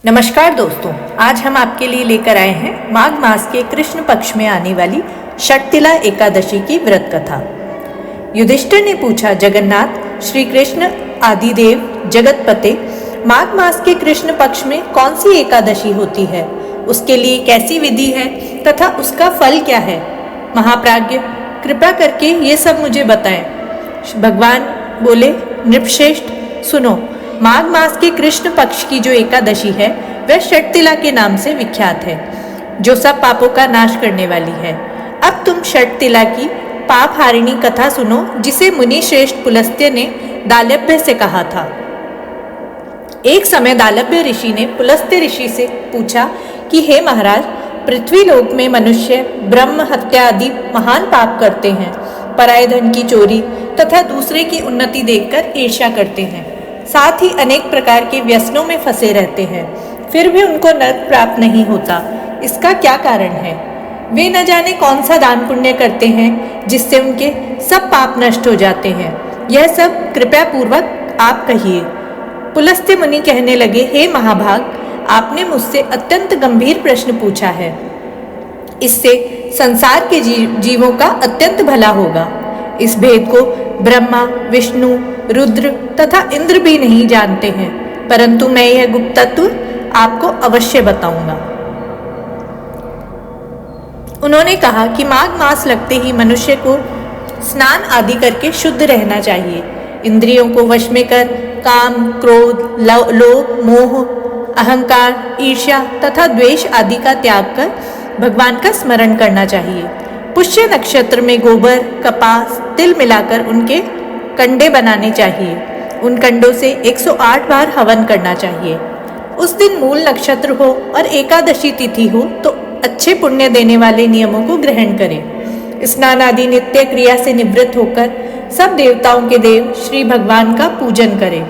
नमस्कार दोस्तों, आज हम आपके लिए लेकर आए हैं माघ मास के कृष्ण पक्ष में आने वाली षटतिला एकादशी की व्रत कथा। युधिष्ठिर ने पूछा, जगन्नाथ, श्री कृष्ण आदिदेव जगतपते, माघ मास के कृष्ण पक्ष में कौन सी एकादशी होती है? उसके लिए कैसी विधि है तथा उसका फल क्या है? महाप्राज्ञ, कृपा करके ये सब मुझे बताएं। भगवान बोले, नृपश्रेष्ठ सुनो, माघ मास के कृष्ण पक्ष की जो एकादशी है वह षटतिला के नाम से विख्यात है, जो सब पापों का नाश करने वाली है। अब तुम षटतिला की पाप हारिणी कथा सुनो, जिसे मुनि श्रेष्ठ पुलस्त्य ने दालभ्य से कहा था। एक समय दालभ्य ऋषि ने पुलस्त्य ऋषि से पूछा कि हे महाराज, पृथ्वी लोक में मनुष्य ब्रह्म हत्या आदि महान पाप करते हैं, पराये धन की चोरी तथा दूसरे की उन्नति देखकर ईर्ष्या करते हैं, साथ ही अनेक प्रकार के व्यसनों में फंसे रहते हैं, फिर भी उनको नरक प्राप्त नहीं होता। इसका क्या कारण है? वे न जाने कौन सा दान पुण्य करते हैं जिससे उनके सब पाप नष्ट हो जाते हैं। यह सब कृपया पूर्वक आप कहिए। पुलस्त्य मुनि कहने लगे, हे महाभाग, आपने मुझसे अत्यंत गंभीर प्रश्न पूछा है। इससे संसार के जीवों का अत्यंत भला होगा। इस भेद को ब्रह्मा, विष्णु, रुद्र तथा इंद्र भी नहीं जानते हैं, परंतु मैं यह गुप्त तत्व आपको अवश्य बताऊंगा। उन्होंने कहा कि माघ मास लगते ही मनुष्य को स्नान आदि करके शुद्ध रहना चाहिए। इंद्रियों को वश में कर काम, क्रोध, लोभ, मोह, अहंकार, ईर्ष्या तथा द्वेष आदि का त्याग कर भगवान का स्मरण करना चाहिए। पुष्य नक्षत्र में गोबर, कपास, तिल मिलाकर उनके कंडे बनाने चाहिए। उन कंडों से 108 बार हवन करना चाहिए। उस दिन मूल नक्षत्र हो और एकादशी तिथि हो तो अच्छे पुण्य देने वाले नियमों को ग्रहण करें। स्नान आदि नित्य क्रिया से निवृत्त होकर सब देवताओं के देव श्री भगवान का पूजन करें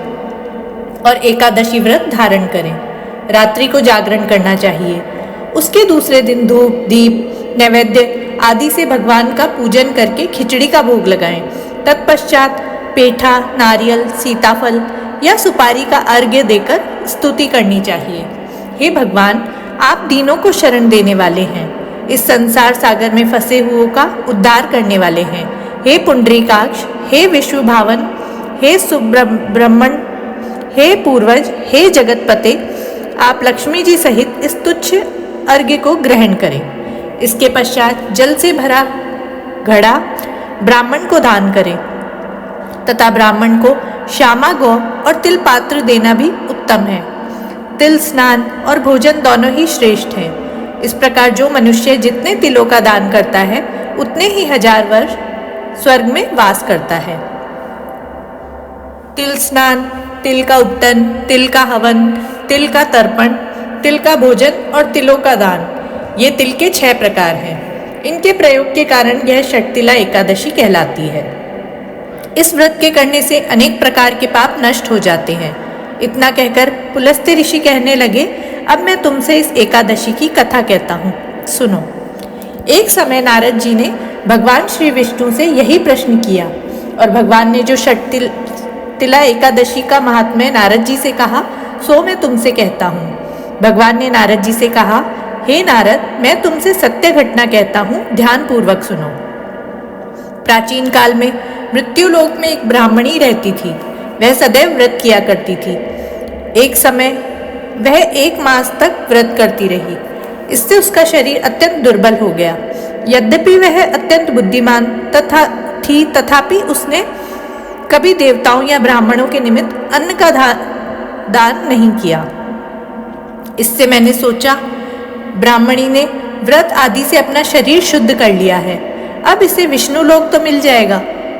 और एकादशी व्रत धारण करें। रात्रि को जागरण करना चाहिए। उसके दूसरे दिन धूप, दीप, नैवेद्य आदि से भगवान का पूजन करके खिचड़ी का भोग लगाएं। तत्पश्चात पेठा, नारियल, सीताफल या सुपारी का अर्घ्य देकर स्तुति करनी चाहिए। हे भगवान, आप दीनों को शरण देने वाले हैं, इस संसार सागर में फंसे हुओं का उद्धार करने वाले हैं। हे पुंडरीकाक्ष, हे विश्व भावन, हे सुब्रह्मण्य, हे पूर्वज, हे जगतपते, आप लक्ष्मी जी सहित इस तुच्छ अर्घ्य को ग्रहण करें। इसके पश्चात जल से भरा घड़ा ब्राह्मण को दान करें तथा ब्राह्मण को श्यामा गौ और तिल पात्र देना भी उत्तम है। तिल स्नान और भोजन दोनों ही श्रेष्ठ हैं। इस प्रकार जो मनुष्य जितने तिलों का दान करता है उतने ही 1000 वर्ष स्वर्ग में वास करता है। तिल स्नान, तिल का उपटन, तिल का हवन, तिल का तर्पण, तिल का भोजन और तिलों का दान, ये तिल के 6 प्रकार हैं। इनके प्रयोग के कारण यह षटतिला एकादशी कहलाती है। इस व्रत के करने से अनेक प्रकार के पाप नष्ट हो जाते हैं। इतना कहकर पुलस्त्य ऋषि कहने लगे, अब मैं तुमसे इस एकादशी की कथा कहता हूँ, सुनो। एक समय नारद जी ने भगवान श्री विष्णु से यही प्रश्न किया और भगवान ने जो षटतिला एकादशी का महात्म्य नारद जी से कहा सो मैं तुमसे कहता हूँ। भगवान ने नारद जी से कहा, हे नारद, मैं तुमसे सत्य घटना कहता हूँ, ध्यान पूर्वक सुनो। प्राचीन काल में मृत्यु लोक में एक ब्राह्मणी रहती थी। वह सदैव व्रत किया करती थी। एक समय वह 1 मास तक व्रत करती रही। इससे उसका शरीर अत्यंत दुर्बल हो गया। यद्यपि वह अत्यंत बुद्धिमान थी, तथापि उसने कभी देवताओं या ब्राह्मणों के निमित्त अन्न का दान नहीं किया। इससे मैंने सोचा, ब्राह्मणी ने व्रत आदि से अपना शरीर शुद्ध कर लिया है, अब इसे विष्णु लोक तो मिल जाएगा,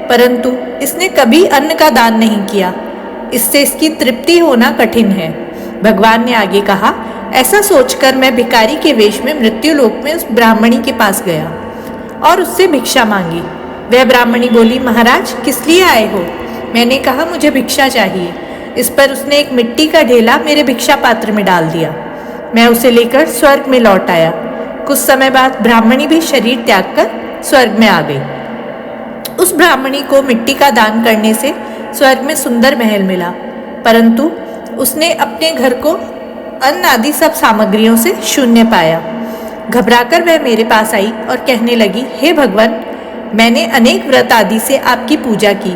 परंतु इसने कभी अन्न का दान नहीं किया। इससे इसकी तृप्ति होना कठिन है। भगवान ने आगे कहा, ऐसा सोचकर मैं भिखारी के वेश में मृत्यु लोक में उस ब्राह्मणी के पास गया और उससे भिक्षा मांगी। वह ब्राह्मणी बोली, महाराज, किस लिए आए हो? मैंने कहा, मुझे भिक्षा चाहिए। इस पर उसने एक मिट्टी का ढेला मेरे भिक्षा पात्र में डाल दिया। मैं उसे लेकर स्वर्ग में लौट आया। कुछ समय बाद ब्राह्मणी भी शरीर त्याग कर स्वर्ग में आ गई। उस ब्राह्मणी को मिट्टी का दान करने से स्वर्ग में सुंदर महल मिला, परंतु उसने अपने घर को अन्न आदि सब सामग्रियों से शून्य पाया। घबराकर वह मेरे पास आई और कहने लगी, हे भगवान, मैंने अनेक व्रत आदि से आपकी पूजा की,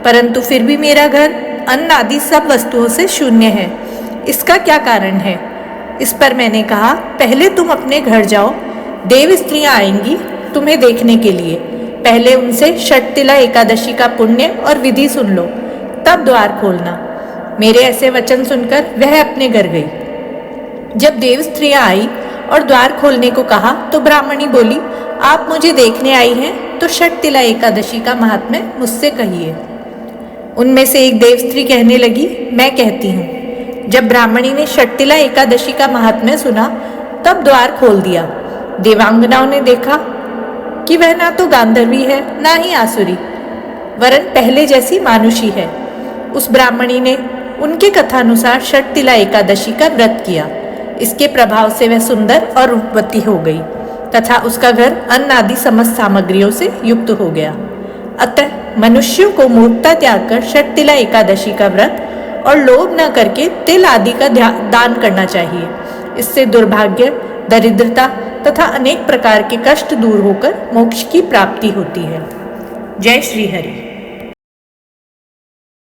परंतु फिर भी मेरा घर अन्न आदि सब वस्तुओं से शून्य है। इसका क्या कारण है? इस पर मैंने कहा, पहले तुम अपने घर जाओ, देव स्त्रियां आएंगी तुम्हें देखने के लिए। पहले उनसे षटतिला एकादशी का पुण्य और विधि सुन लो, तब द्वार खोलना। मेरे ऐसे वचन सुनकर वह अपने घर गई। जब देव स्त्रियां आई और द्वार खोलने को कहा तो ब्राह्मणी बोली, आप मुझे देखने आई हैं तो षटतिला एकादशी का महात्म्य मुझसे कहिए। उनमें से एक देव स्त्री कहने लगी, मैं कहती हूँ। जब ब्राह्मणी ने षटतिला एकादशी का महात्म्य सुना तब द्वार खोल दिया। देवांगनाओं ने देखा कि वह ना तो गांधर्वी है ना ही आसुरी, वरन पहले जैसी मानुषी है। उस ब्राह्मणी ने उनके कथानुसार षटतिला एकादशी का व्रत किया। इसके प्रभाव से वह सुंदर और रूपवती हो गई तथा उसका घर अन्न आदि समस्त सामग्रियों से युक्त हो गया। अतः मनुष्यों को मूर्खता त्याग कर षटतिला एकादशी का व्रत और लोभ न करके तिल आदि का दान करना चाहिए। इससे दुर्भाग्य, दरिद्रता तथा अनेक प्रकार के कष्ट दूर होकर मोक्ष की प्राप्ति होती है। जय श्री हरि।